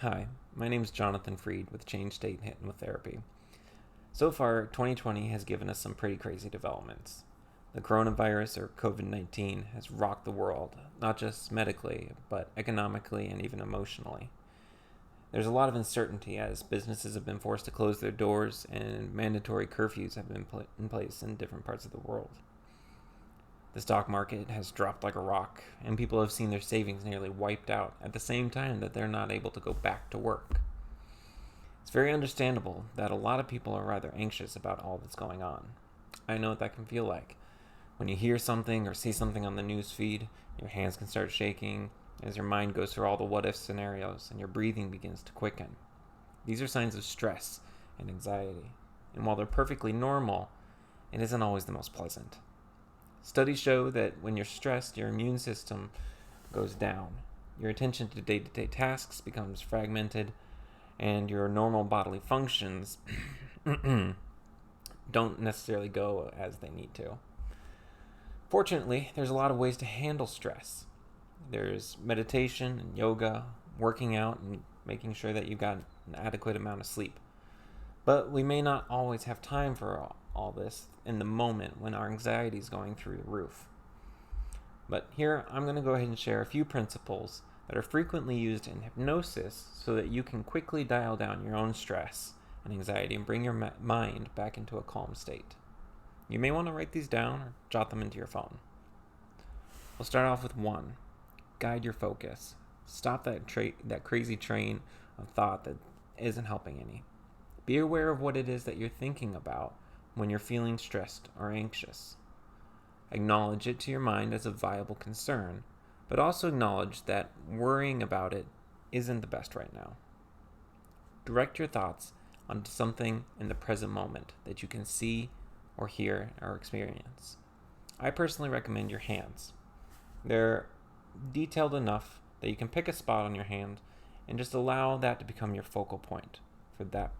Hi, my name is Jonathan Freed with Change State Hypnotherapy. So far, 2020 has given us some pretty crazy developments. The coronavirus, or COVID-19, has rocked the world, not just medically, but economically and even emotionally. There's a lot of uncertainty as businesses have been forced to close their doors and mandatory curfews have been put in place in different parts of the world. The stock market has dropped like a rock, and people have seen their savings nearly wiped out at the same time that they're not able to go back to work. It's very understandable that a lot of people are rather anxious about all that's going on. I know what that can feel like. When you hear something or see something on the news feed, your hands can start shaking as your mind goes through all the what-if scenarios and your breathing begins to quicken. These are signs of stress and anxiety, and while they're perfectly normal, it isn't always the most pleasant. Studies show that when you're stressed, your immune system goes down. Your attention to day-to-day tasks becomes fragmented, and your normal bodily functions don't necessarily go as they need to. Fortunately, there's a lot of ways to handle stress. There's meditation and yoga, working out, and making sure that you've got an adequate amount of sleep. But we may not always have time for all this in the moment when our anxiety is going through the roof. But here, I'm going to go ahead and share a few principles that are frequently used in hypnosis so that you can quickly dial down your own stress and anxiety and bring your mind back into a calm state. You may want to write these down or jot them into your phone. We'll start off with 1. Guide your focus. Stop that crazy train of thought that isn't helping any. Be aware of what it is that you're thinking about when you're feeling stressed or anxious. Acknowledge it to your mind as a viable concern, but also acknowledge that worrying about it isn't the best right now. Direct your thoughts onto something in the present moment that you can see or hear or experience. I personally recommend your hands. They're detailed enough that you can pick a spot on your hand and just allow that to become your focal point for that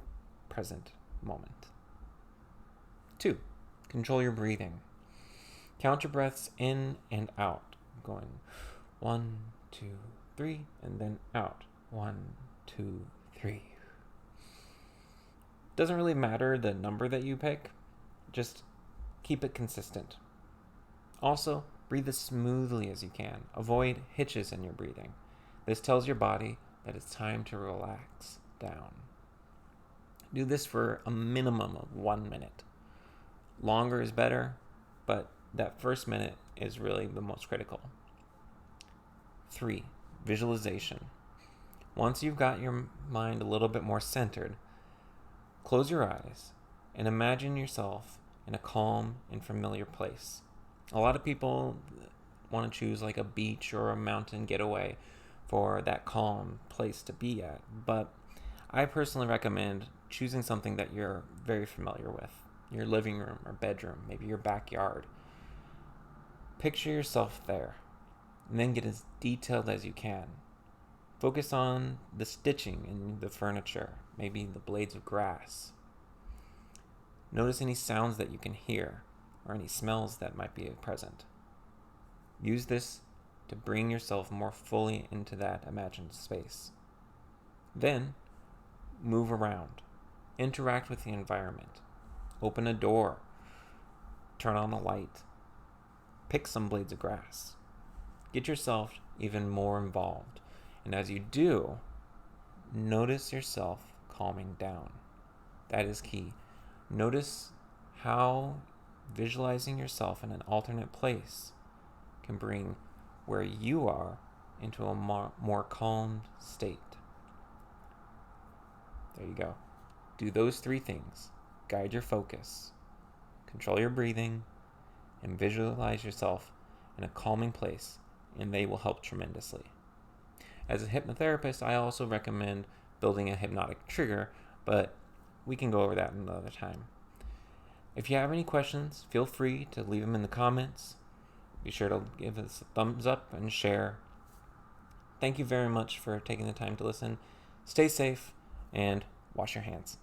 present moment. 2. Control your breathing. Count your breaths in and out, going 1, 2, 3, and then out 1, 2, 3. Doesn't really matter the number that you pick, just keep it consistent. Also, breathe as smoothly as you can. Avoid hitches in your breathing. This tells your body that it's time to relax down. Do this for a minimum of 1 minute. Longer is better, but that first minute is really the most critical. 3. Visualization. Once you've got your mind a little bit more centered, close your eyes and imagine yourself in a calm and familiar place. A lot of people want to choose like a beach or a mountain getaway for that calm place to be at, but I personally recommend choosing something that you're very familiar with. Your living room or bedroom, maybe your backyard. Picture yourself there, and then get as detailed as you can. Focus on the stitching in the furniture, maybe the blades of grass. Notice any sounds that you can hear, or any smells that might be present. Use this to bring yourself more fully into that imagined space. Then, move around. Interact with the environment. Open a door. Turn on a light. Pick some blades of grass. Get yourself even more involved. And as you do, notice yourself calming down. That is key. Notice how visualizing yourself in an alternate place can bring where you are into a more calm state. There you go. Do those 3 things. Guide your focus, control your breathing, and visualize yourself in a calming place, and they will help tremendously. As a hypnotherapist, I also recommend building a hypnotic trigger, but we can go over that another time. If you have any questions, feel free to leave them in the comments. Be sure to give us a thumbs up and share. Thank you very much for taking the time to listen. Stay safe and wash your hands.